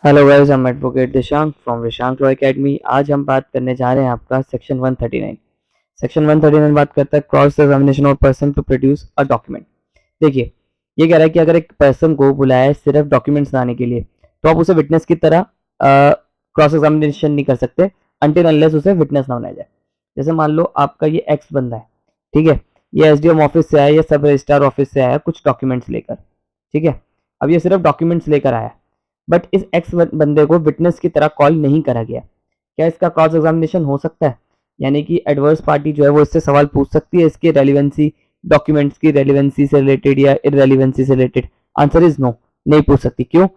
Hello guys, I am advocate Dishank from Dishank law academy. आज हम बात करने जा रहे हैं आपका सेक्शन 139। सेक्शन 139 बात करता है cross examination of person to produce a document. देखिए, ये कह रहा है कि अगर एक पर्सन को बुलाया है सिर्फ डॉक्यूमेंट्स लाने के लिए, तो आप उसे विटनेस की तरह क्रॉस एग्जामिनेशन नहीं कर सकते अनटिल अनलेस उसे विटनेस ना बनाया जाए। जैसे मान लो आपका ये एक्स बंदा है, ठीक है, ये एसडीएम ऑफिस से आया या सब रजिस्ट्रार ऑफिस से आया कुछ डॉक्यूमेंट्स लेकर, ठीक है। अब ये सिर्फ डॉक्यूमेंट्स लेकर आया, बट इस एक्स बंदे को विटनेस की तरह कॉल नहीं करा गया। क्या इसका क्रॉस एग्जामिनेशन हो सकता है? यानी कि एडवर्स पार्टी जो है वो इससे सवाल पूछ सकती है इसके रेलिवेंसी, डॉक्यूमेंट्स की रेलिवेंसी से रिलेटेड या इररेलिवेंसी से रिलेटेड? आंसर इज नो, नहीं पूछ सकती। क्यों?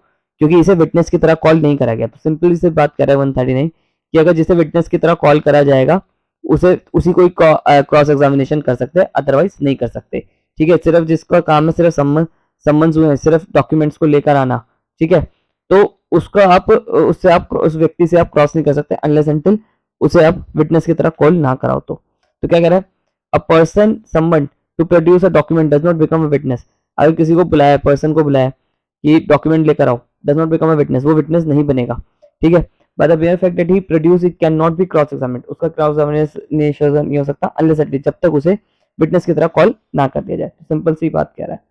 क्योंकि इसे विटनेस की तरह कॉल नहीं करा गया। तो सिंपली से बात कर रहा है 139 कि अगर जिसे विटनेस की तरह कॉल करा जाएगा उसे उसी को क्रॉस एग्जामिनेशन कर सकते हैं, अदरवाइज नहीं कर सकते। ठीक है, सिर्फ जिसका काम है सिर्फ सम्मन हुए हैं, सिर्फ डॉक्यूमेंट्स को लेकर आना, ठीक है, तो उसका आप उससे आप उस व्यक्ति से आप क्रॉस नहीं कर सकते अनलेस अनटिल उसे आप विटनेस की तरह कॉल ना कराओ। तो क्या कह रहा है? A person someone to produce a document does not become a witness. अगर किसी को बुलाया, पर्सन को बुलाया कि डॉक्यूमेंट लेकर आओ, does not become a witness, वो विटनेस नहीं बनेगा। ठीक है, by the mayor fact that he produce it can not be cross examined, उसका क्रॉस एग्जामिनेशन नहीं हो सकता अनलेस एटलीस्ट जब तक उसे विटनेस की तरह कॉल ना कर दिया जाए। सिंपल सी बात कह रहा है।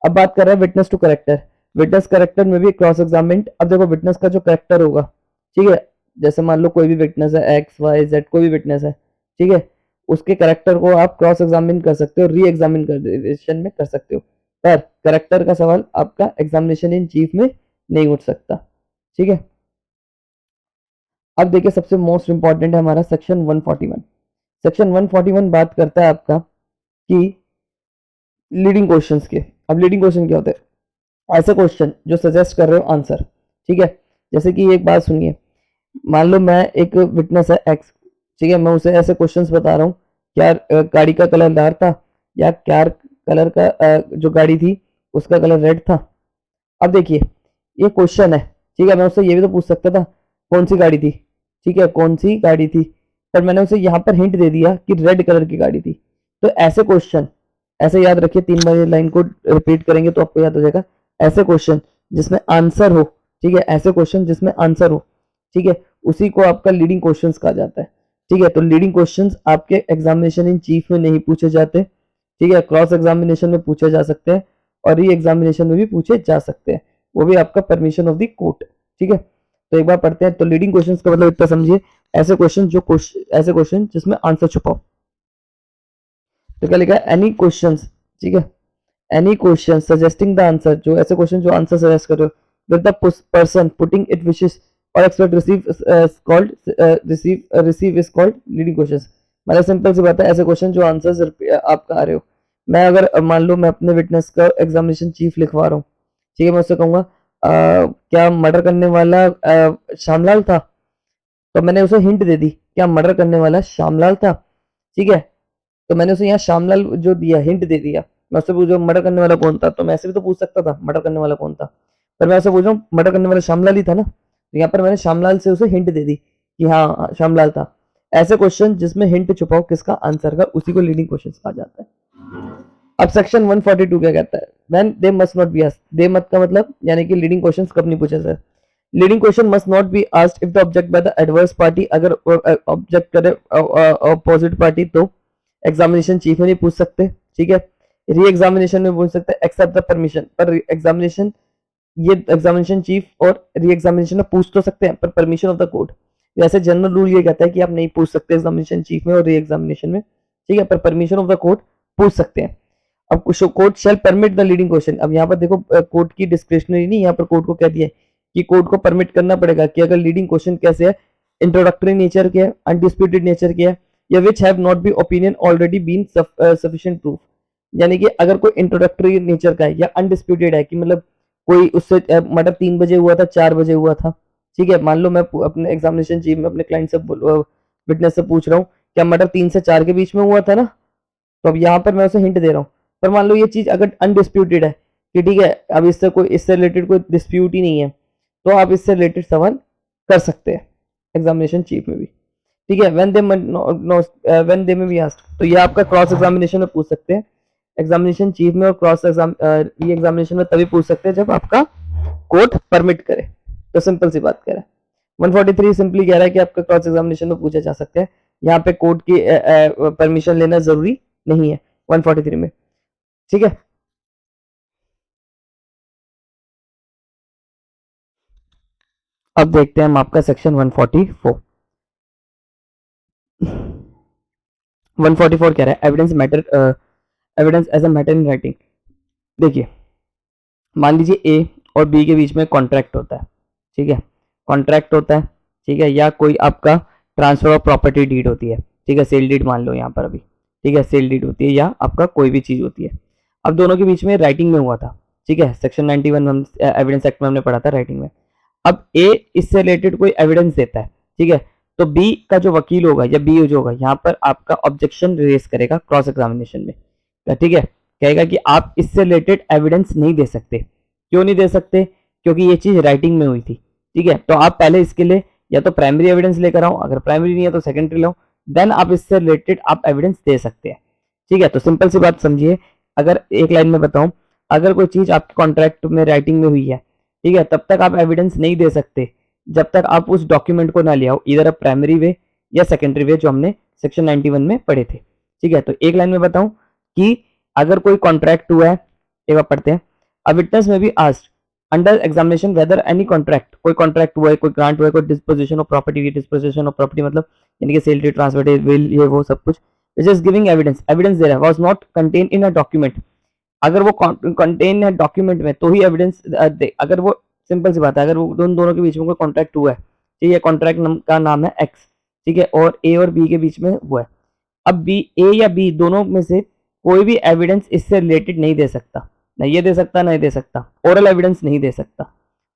अब बात कर रहा है witness to character. Witness character में भी क्रॉस एग्जामिनेंट। अब देखो, विटनेस का जो करेक्टर होगा, ठीक है, जैसे मान लो कोई भी विटनेस है, एक्स वाई जेड कोई भी विटनेस है, ठीक है, उसके करेक्टर को आप क्रॉस एग्जामिन कर सकते हो, री एग्जामिनेशन में कर सकते हो, पर करेक्टर का सवाल आपका एग्जामिनेशन इन चीफ में नहीं उठ सकता। ठीक है, अब देखिए सबसे मोस्ट इंपॉर्टेंट है हमारा सेक्शन 141। सेक्शन 141 बात करता है आपका कि लीडिंग क्वेश्चंस के। अब लीडिंग क्वेश्चन क्या होते हैं? ऐसे क्वेश्चन जो सजेस्ट कर रहे हो आंसर, ठीक है। जैसे कि एक बात सुनिए, मान लो मैं एक विटनेस है एक्स, ठीक है, मैं उसे ऐसे क्वेश्चंस बता रहा हूँ, क्या गाड़ी का कलर लाल था, या क्या कलर का जो गाड़ी थी उसका कलर रेड था। अब देखिए, ये क्वेश्चन है, ठीक है, मैं उससे ये भी तो पूछ सकता था कौन सी गाड़ी थी, ठीक है, कौन सी गाड़ी थी, पर मैंने उसे यहाँ पर हिंट दे दिया कि रेड कलर की गाड़ी थी। तो ऐसे क्वेश्चन, ऐसे याद रखिए, 3 बार लाइन को रिपीट करेंगे तो आपको याद हो जाएगा। ऐसे क्वेश्चन जिसमें आंसर हो, ठीक है, ऐसे क्वेश्चन जिसमें आंसर हो, ठीक है, उसी को आपका लीडिंग क्वेश्चंस कहा जाता है। ठीक है, तो लीडिंग क्वेश्चंस आपके एग्जामिनेशन इन चीफ में नहीं पूछे जाते, ठीक है, क्रॉस एग्जामिनेशन में पूछे जा सकते हैं और री एग्जामिनेशन में भी पूछे जा सकते हैं, वो भी आपका परमिशन ऑफ द कोर्ट। ठीक है, तो एक बार पढ़ते हैं। तो लीडिंग क्वेश्चंस का मतलब इतना समझिए, ऐसे क्वेश्चन जिसमें आंसर छुपा हो। तो क्या लिखा है? एनी क्वेश्चंस, ठीक है, any question suggesting the answer, जो ऐसे क्वेश्चन जो आंसर सजेस्ट कर रहे हो, with the person putting it wishes और expect receive is called leading questions. मतलब सिंपल सी बात है, ऐसे क्वेश्चन जो आंसर्स आप आ रहे हो। मैं अगर मान लो मैं अपने विटनेस का एग्जामिनेशन चीफ लिखवा रहा हूँ, ठीक है, मैं उससे कहूंगा क्या मर्डर करने वाला श्यामलाल था, तो मैंने उसे हिंट दे दी क्या मर्डर करने वाला श्यामलाल था, ठीक है, तो मैंने उसे यहाँ श्यामलाल जो दिया, हिंट दे दिया। मैं उससे पूछ रहा हूँ मर्डर करने वाला कौन था, तो मैं ऐसे भी तो पूछ सकता था मर्डर करने वाला कौन था, पर मैं ऐसे पूछ रहा हूँ मर्डर करने वाला श्यामलाल ही था ना, तो यहाँ पर मैंने श्यामलाल से उसे हिंट दे दी कि हाँ श्यामलाल था। ऐसे क्वेश्चन जिसमें हिंट छुपाओ किसका आंसर का, उसी को लीडिंग क्वेश्चन कहा जाता है। अब सेक्शन 142 क्या कहता है? When they must not be asked. They must का मतलब यानी कि लीडिंग क्वेश्चंस कब नहीं पूछे sir? Leading question must not be asked if the object by the adverse party. अगर ऑब्जेक्ट करे अपोजिट पार्टी तो एग्जामिनेशन चीफ में नहीं पूछ सकते, ठीक है, री एग्जामिनेशन में पूछ सकते एक्सेप्ट द परमिशन। पर एग्जामिनेशन, ये एग्जामिनेशन चीफ और री एग्जामिनेशन में पूछ तो सकते हैं पर परमिशन ऑफ द कोर्ट। वैसे जनरल रूल ये कहता है कि आप नहीं पूछ सकते एग्जामिनेशन चीफ में और री एग्जामिनेशन में, ठीक है, पर परमिशन ऑफ द कोर्ट पूछ सकते हैं। अब court shell permit the leading question. अब यहाँ पर देखो, कोर्ट की डिस्क्रिशनरी नहीं, यहाँ पर कोर्ट को कह दिया है कि कोर्ट को परमिट करना पड़ेगा कि अगर लीडिंग क्वेश्चन कैसे है, इंट्रोडक्टरी नेचर के है, अनडिस्प्यूटेड नेचर के है, या which have not be opinion already been sufficient proof. यानी कि अगर कोई इंट्रोडक्टरी नेचर का है या अनडिस्प्यूटेड है कि मतलब कोई उससे मर्डर 3 बजे हुआ था, 4 बजे हुआ था, ठीक है, मान लो मैं अपने एग्जामिनेशन चीफ में अपने क्लाइंट से विटनेस से पूछ रहा हूँ क्या मर्डर 3 से 4 के बीच में हुआ था ना, तो अब यहाँ पर मैं उसे हिंट दे रहा हूँ। पर मान लो ये चीज अगर अनडिस्प्यूटेड है कि ठीक है, अब इससे रिलेटेड कोई डिस्प्यूट ही नहीं है, तो आप इससे रिलेटेड सवाल कर सकते हैं एग्जामिनेशन चीफ में भी, ठीक है। व्हेन दे में बी आस्क्ड, तो ये आपका क्रॉस एग्जामिनेशन में पूछ सकते हैं एग्जामिनेशन चीफ में, और री एग्जामिनेशन में तभी पूछ सकते हैं जब आपका कोर्ट परमिट करे। तो सिंपल सी बात कह रहा है। 143 सिंपली कह रहा है कि आपका क्रॉस एग्जामिनेशन में पूछा जा सकता है, यहाँ पे कोर्ट की परमिशन लेना जरूरी नहीं है 143 में, ठीक है। अब देखते हैं हम आपका सेक्शन 144। 144 कह रहा है evidence as a matter in writing. देखिए, मान लीजिए ए और बी के बीच में कॉन्ट्रैक्ट होता है, ठीक है, कॉन्ट्रैक्ट होता है, ठीक है, या कोई आपका ट्रांसफर ऑफ प्रॉपर्टी डीड होती है, ठीक है, सेल डीड मान लो यहाँ पर अभी, ठीक है, सेल डीड होती है या आपका कोई भी चीज होती है। अब दोनों के बीच में राइटिंग में हुआ था, ठीक है, सेक्शन 91 एविडेंस एक्ट में हमने पढ़ा था राइटिंग में। अब ए इससे रिलेटेड कोई एविडेंस देता है, ठीक है, तो बी का जो वकील होगा या बी जो होगा यहाँ पर आपका ऑब्जेक्शन रेज करेगा क्रॉस एग्जामिनेशन में, ठीक है, कहेगा कि आप इससे रिलेटेड एविडेंस नहीं दे सकते। क्यों नहीं दे सकते? क्योंकि ये चीज राइटिंग में हुई थी, ठीक है, तो आप पहले इसके लिए या तो प्राइमरी एविडेंस लेकर आओ, अगर प्राइमरी नहीं है तो सेकेंडरी लो, देन आप इससे रिलेटेड आप एविडेंस दे सकते हैं, ठीक है। तो सिंपल सी बात समझिए, अगर एक लाइन में बताऊं, अगर कोई चीज आपके कॉन्ट्रैक्ट में राइटिंग में हुई है, ठीक है, तब तक आप एविडेंस नहीं दे सकते जब तक आप उस डॉक्यूमेंट को ना ले आओ, इधर प्राइमरी वे या सेकेंडरी वे, जो हमने सेक्शन 91 में पढ़े थे, ठीक है। तो एक लाइन में बताऊं कि अगर कोई कॉन्ट्रैक्ट हुआ है, एक बार पढ़ते हैं, अ विटनेस में be asked under examination whether any contract, कोई कॉन्ट्रैक्ट हुआ है, कोई ग्रांट हुआ है, कोई disposition of property, disposition of property मतलब यानी कि सेल, ट्रांसफर, विल, ये वो सब कुछ, which is giving evidence, evidence दे रहा है, was not contain in a document, अगर वो कंटेन है डॉक्यूमेंट में तो ही एविडेंस दे। अगर वो, सिंपल सी बात है, अगर वो दोनों के बीच में कोई कॉन्ट्रैक्ट हुआ है, ठीक है, कॉन्ट्रैक्ट का नाम है एक्स, ठीक है, और ए और बी के बीच में हुआ है, अब बी, ए या बी दोनों में से कोई भी एविडेंस इससे रिलेटेड नहीं दे सकता, ना ये दे सकता ना ये दे सकता, ओरल एविडेंस नहीं दे सकता,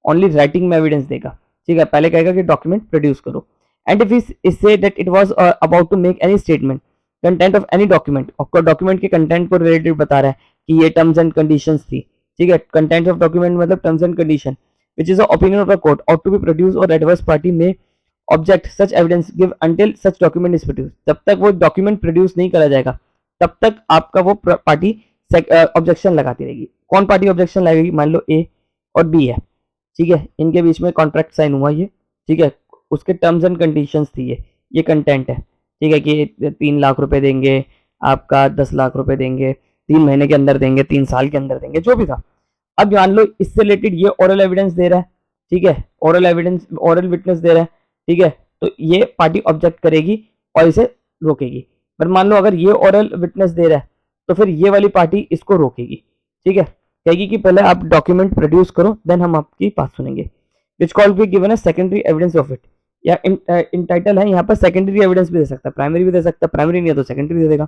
ओनली राइटिंग में एविडेंस देगा, ठीक है। पहले कहेगा कि डॉक्यूमेंट प्रोड्यूस करो, and if is say that it was about to make any statement content of any document, और डॉक्यूमेंट के कंटेंट को रिलेटेड बता रहा है कि ये टर्म्स एंड कंडीशंस थी, ठीक है, कंटेंट ऑफ डॉक्यूमेंट मतलब terms and condition, which is the opinion of the court ought to be produced or adverse party may object such evidence give until such document is produced, जब तक वो document produce नहीं करा जाएगा तब तक आपका वो पार्टी ऑब्जेक्शन लगाती रहेगी। कौन पार्टी ऑब्जेक्शन लगाएगी? मान लो ए और बी है, ठीक है, इनके बीच में कॉन्ट्रैक्ट साइन हुआ ये, ठीक है, उसके टर्म्स एंड कंडीशंस थी ये कंटेंट है, ठीक है, कि 3 लाख रुपए देंगे, आपका 10 लाख रुपए देंगे, 3 महीने के अंदर देंगे, 3 साल के अंदर देंगे, जो भी था। अब मान लो इससे रिलेटेड ये ओरल एविडेंस दे रहा है, ठीक है, ओरल एविडेंस, ओरल विटनेस दे रहा है, ठीक है, तो ये पार्टी ऑब्जेक्ट करेगी और इसे रोकेगी। पर मान लो अगर ये ओरल विटनेस दे रहा है तो फिर ये वाली पार्टी इसको रोकेगी, ठीक है, कहेगी कि पहले आप डॉक्यूमेंट प्रोड्यूस करो देन हम आपकी बात सुनेंगे, विच कॉल बी गिवन है सेकेंडरी एविडेंस ऑफ इट, या इन टाइटल है यहाँ पर सेकेंडरी एविडेंस भी दे सकता है, प्राइमरी भी दे सकता है, प्राइमरी नहीं है तो सेकेंडरी दे देगा।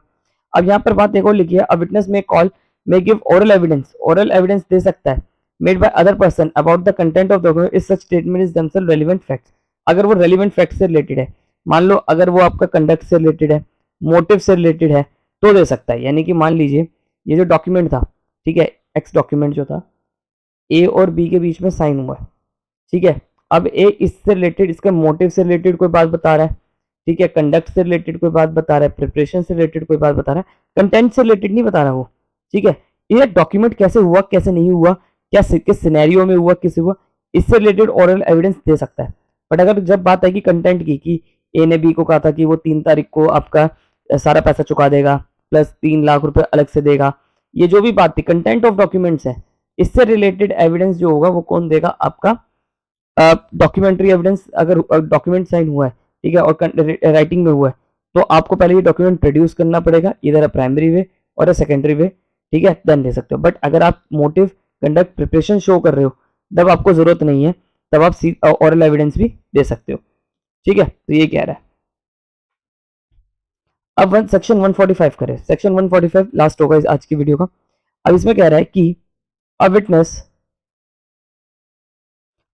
अब यहाँ पर बात देखो लिखी है, अ विटनेस में call may give oral evidence दे सकता है made by other person about the content of document if such statement is themselves relevant facts, अगर वो relevant facts से related है, मान लो अगर वो आपका conduct से related है, motive से related है तो दे सकता है। यानी कि मान लीजिए ये जो डॉक्यूमेंट था, ठीक है, एक्स डॉक्यूमेंट जो था, ए और बी के बीच में साइन हुआ है, ठीक है, अब ए इससे रिलेटेड, इसके मोटिव से रिलेटेड कोई बात बता रहा है, ठीक है, कंडक्ट से रिलेटेड कोई बात बता रहा है, प्रिपरेशन से रिलेटेड कोई बात बता रहा है, कंटेंट से रिलेटेड नहीं बता रहा वो, ठीक है, ये डॉक्यूमेंट कैसे हुआ कैसे नहीं हुआ, क्या किस सिनेरियो में हुआ किस हुआ, इससे रिलेटेड ओरल एविडेंस दे सकता है। बट अगर जब बात आएगी कंटेंट की, कि ए ने बी को कहा था कि वो 3 तारीख को आपका सारा पैसा चुका देगा प्लस 3 लाख रुपए अलग से देगा, ये जो भी बात थी कंटेंट ऑफ डॉक्यूमेंट्स है, इससे रिलेटेड एविडेंस जो होगा वो कौन देगा? आपका डॉक्यूमेंट्री एविडेंस। अगर डॉक्यूमेंट साइन हुआ है, ठीक है, और राइटिंग में हुआ है, तो आपको पहले ये डॉक्यूमेंट प्रोड्यूस करना पड़ेगा, इधर प्राइमरी वे और सेकेंडरी वे, ठीक है, देन दे सकते हो। बट अगर आप मोटिव, कंडक्ट, प्रिपरेशन शो कर रहे हो तब आपको जरूरत नहीं है, तब आप ओरल एविडेंस भी दे सकते हो, ठीक है। तो ये कह रहा है। अब सेक्शन 145 करें, सेक्शन 145 लास्ट होगा आज की वीडियो का। अब इसमें कह रहा है कि अ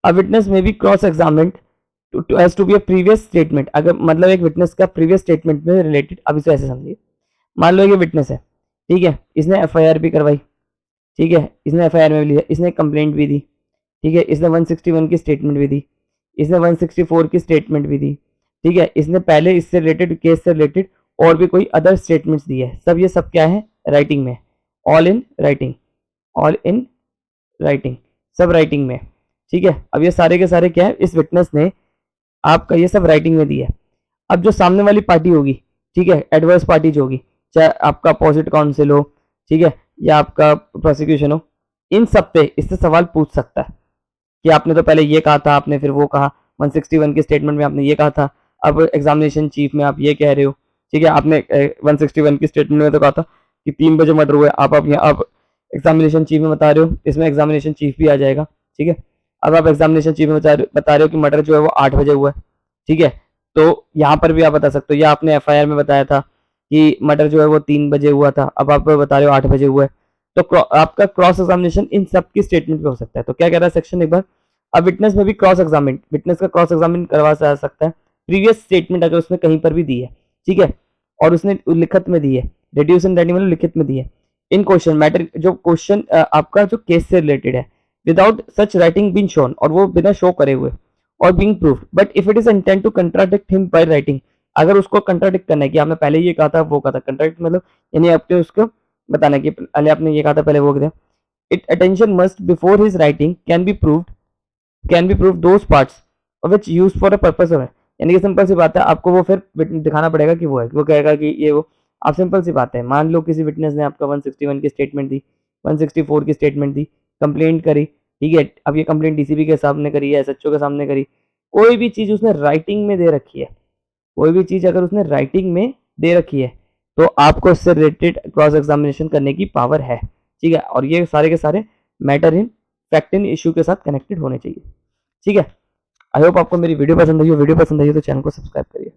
विटनेस में be cross examined as to be a previous statement, अगर मतलब एक विटनेस का प्रीवियस स्टेटमेंट में रिलेटेड। अब इसे ऐसे समझिए, मान लो ये विटनेस है, ठीक है, इसने एफआईआर भी करवाई, ठीक है, इसने एफआईआर में भी लिया, इसने कंप्लेंट भी दी, ठीक है, इसने 161 की स्टेटमेंट भी दी, इसने 164 की स्टेटमेंट भी दी, ठीक है, इसने पहले इससे रिलेटेड केस से रिलेटेड और भी कोई अदर स्टेटमेंट्स दी है, सब ये सब क्या है? राइटिंग में, all in writing, all in writing, सब राइटिंग में, ठीक है। अब ये सारे के सारे क्या है, इस विटनेस ने आपका ये सब राइटिंग में दिया है। अब जो सामने वाली पार्टी होगी, ठीक है, एडवर्स पार्टी जो होगी, चाहे आपका अपोजिट काउंसिल हो, ठीक है, या आपका प्रोसिक्यूशन हो, इन सब पे इससे सवाल पूछ सकता है कि आपने तो पहले ये कहा था, आपने फिर वो कहा, 161 के स्टेटमेंट में आपने ये कहा था, अब एग्जामिनेशन चीफ में आप ये कह रहे हो, ठीक है, आपने 161 की स्टेटमेंट में तो कहा था कि 3 बजे मर्डर हुआ है, आप यहाँ आप एग्जामिनेशन चीफ में बता रहे हो, इसमें एग्जामिनेशन चीफ भी आ जाएगा, ठीक है। अब आप एग्जामिनेशन चीफ में बता रहे हो कि मर्डर जो है वो 8 बजे हुआ है, ठीक है, तो यहाँ पर भी आप बता सकते हो, या आपने एफआईआर में बताया था कि मर्डर जो है वो 3 बजे हुआ था, अब आप बता रहे हो 8 बजे हुआ है, तो आपका क्रॉस एग्जामिनेशन इन सब की स्टेटमेंट पे हो सकता है। तो क्या कह रहा है सेक्शन एक बार, अब विटनेस में भी क्रॉस एग्जामिन, विटनेस का क्रॉस एग्जामिन करवा जा सकता है, प्रीवियस स्टेटमेंट अगर उसने कहीं पर भी दी है, ठीक है, और उसने लिखित में दी है, रिड्यूस इन राइटिंग मतलब लिखित में दी है, इन क्वेश्चन मैटर, जो क्वेश्चन आपका जो केस से रिलेटेड है, without such writing been shown, और वो बिना शो करे हुए, और being proof, but if it is intent to contradict him by writing, अगर उसको कंट्राडिक्ट करना है कि आपने पहले ये कहा था वो कहा था, कंट्राडिक्ट मतलब यानी आपने उसको बताना है कि पहले आपने ये कहा था पहले वो कहा था, it attention must before his writing can be proved those parts which used for a purpose of, यानी कि सिंपल सी बात है, आपको वो फिर दिखाना पड़ेगा कि वो है, वो कहेगा कि ये वो, आप सिंपल सी बात है, मान लो किसी विटनेस ने आपका 161 की स्टेटमेंट दी, 164 की स्टेटमेंट दी, कंप्लेंट करी, ठीक है, अब ये कंप्लेंट डीसीपी के सामने करी है, एसएचओ के सामने करी, कोई भी चीज उसने राइटिंग में दे रखी है, कोई भी चीज अगर उसने राइटिंग में दे रखी है, तो आपको उससे रिलेटेड क्रॉस एग्जामिनेशन करने की पावर है, ठीक है, और ये सारे के सारे matter in fact in issue के साथ कनेक्टेड होने चाहिए, ठीक है। आई होप आपको मेरी वीडियो पसंद आई हो, वीडियो पसंद आई हो तो चैनल को सब्सक्राइब करिए।